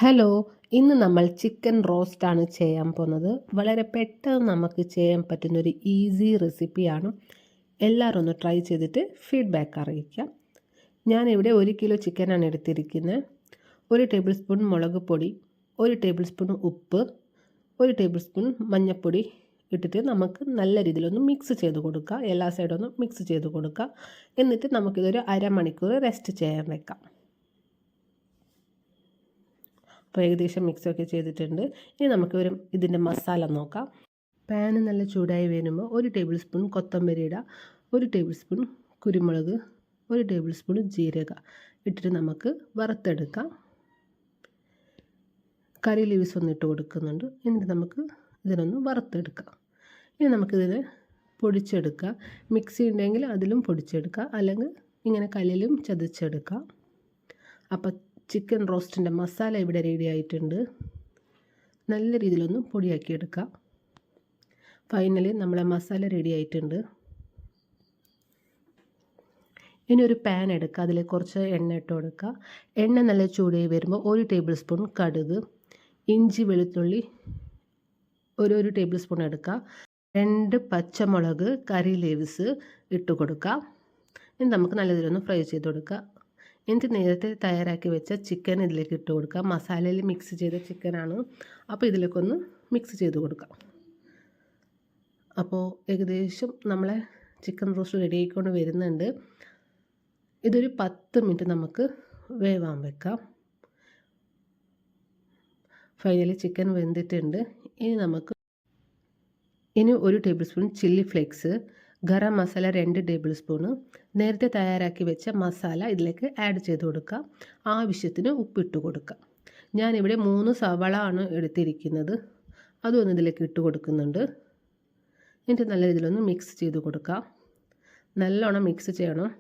Hello, ഇന്ന് നമ്മൾ chicken റോസ്റ്റാണ് ചെയ്യാൻ പോകുന്നത്. വളരെ പെട്ടെന്ന് നമുക്ക് ചെയ്യാൻ പറ്റുന്നൊരു ഈസി റെസിപ്പിയാണ്. എല്ലാവരും ഒന്ന് ട്രൈ ചെയ്തിട്ട് ഫീഡ്ബാക്ക് അറിയിക്കാം. ഞാനിവിടെ 1 കിലോ ചിക്കനാണ് എടുത്തിരിക്കുന്നത്. 1 ടേബിൾ സ്പൂൺ മുളക് പൊടി, 1 ടേബിൾ സ്പൂൺ ഉപ്പ്, 1 ടേബിൾ സ്പൂൺ മഞ്ഞൾപ്പൊടി ഇട്ടിട്ട് നമുക്ക് നല്ല രീതിയിലൊന്ന് മിക്സ് ചെയ്ത് കൊടുക്കുക. എല്ലാ സൈഡും ഒന്ന് മിക്സ് ചെയ്ത് കൊടുക്കുക. എന്നിട്ട് നമുക്കിതൊരു അരമണിക്കൂർ റെസ്റ്റ് ചെയ്യാൻ വെക്കാം. അപ്പോൾ ഏകദേശം മിക്സൊക്കെ ചെയ്തിട്ടുണ്ട്. ഇനി നമുക്ക് ഇതിൻ്റെ മസാല നോക്കാം. പാന് നല്ല ചൂടായി വരുമ്പോൾ 1 ടേബിൾ സ്പൂൺ കൊത്തമ്പരി ഇടുക, 1 ടേബിൾ സ്പൂൺ കുരുമുളക്, 1 ടേബിൾ സ്പൂൺ ജീരക ഇട്ടിട്ട് നമുക്ക് വറുത്തെടുക്കാം. കറി ലീവ്സ് ഒന്ന് ഇട്ട് കൊടുക്കുന്നുണ്ട്. എന്നിട്ട് നമുക്ക് ഇതിനൊന്ന് വറുത്തെടുക്കാം. ഇനി നമുക്കിതിനെ പൊടിച്ചെടുക്കാം. മിക്സി ഉണ്ടെങ്കിൽ അതിലും പൊടിച്ചെടുക്കാം, അല്ലെങ്കിൽ ഇങ്ങനെ കല്ലിലും ചതച്ചെടുക്കാം. അപ്പോൾ ചിക്കൻ റോസ്റ്റിൻ്റെ മസാല ഇവിടെ റെഡി ആയിട്ടുണ്ട്. നല്ല രീതിയിലൊന്ന് പൊടിയാക്കി എടുക്കാം. ഫൈനലി നമ്മളെ മസാല റെഡി ആയിട്ടുണ്ട്. ഇനി ഒരു പാൻ എടുക്കുക, അതിൽ കുറച്ച് എണ്ണ ഇട്ട് കൊടുക്കുക. എണ്ണ നല്ല ചൂടായി വരുമ്പോൾ 1 ടേബിൾ സ്പൂൺ കടുക്, ഇഞ്ചി വെളുത്തുള്ളി 1 ടേബിൾ സ്പൂൺ എടുക്കുക, 2 പച്ചമുളക്, കറി ലീവ്സ് ഇട്ട് കൊടുക്കുക. ഇനി നമുക്ക് നല്ല രീതിയിലൊന്ന് ഫ്രൈ ചെയ്ത് കൊടുക്കുക. എന്നിട്ട് നേരത്തെ തയ്യാറാക്കി വെച്ച ചിക്കൻ ഇതിലേക്ക് ഇട്ട് കൊടുക്കുക. മസാലയിൽ മിക്സ് ചെയ്ത ചിക്കനാണ്, അപ്പോൾ ഇതിലേക്കൊന്ന് മിക്സ് ചെയ്ത് കൊടുക്കാം. അപ്പോൾ ഏകദേശം നമ്മളെ ചിക്കൻ റോസ്റ്റ് റെഡി ആയിക്കൊണ്ട് വരുന്നുണ്ട്. ഇതൊരു 10 മിനിറ്റ് നമുക്ക് വേവാൻ വെക്കാം. ഫൈനലി ചിക്കൻ വെന്തിട്ടുണ്ട്. ഇനി 1 table spoon chilli flakes, garam masala 2 table spoon, നേരത്തെ തയ്യാറാക്കി വെച്ച മസാല ഇതിലേക്ക് ആഡ് ചെയ്ത് കൊടുക്കുക. ആവശ്യത്തിന് ഉപ്പിട്ട് കൊടുക്കുക. ഞാനിവിടെ 3 സവാള ആണ് എടുത്തിരിക്കുന്നത്, അതൊന്ന് ഇതിലേക്ക് ഇട്ട് കൊടുക്കുന്നുണ്ട്. എന്നിട്ട് നല്ല രീതിയിലൊന്ന് മിക്സ് ചെയ്ത് കൊടുക്കുക. നല്ലോണം മിക്സ് ചെയ്യണം.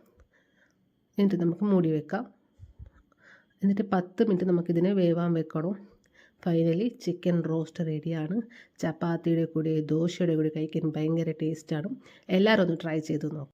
എന്നിട്ട് നമുക്ക് മൂടി വെക്കാം. എന്നിട്ട് 10 മിനിറ്റ് നമുക്കിതിനെ വേവാൻ വെക്കണം. ഫൈനലി ചിക്കൻ റോസ്റ്റ് റെഡിയാണ്. ചപ്പാത്തിയുടെ കൂടെ ദോശയുടെ കൂടെ കഴിക്കാൻ ഭയങ്കര ടേസ്റ്റാണ്. എല്ലാവരും ഒന്ന് ട്രൈ ചെയ്ത് നോക്കും.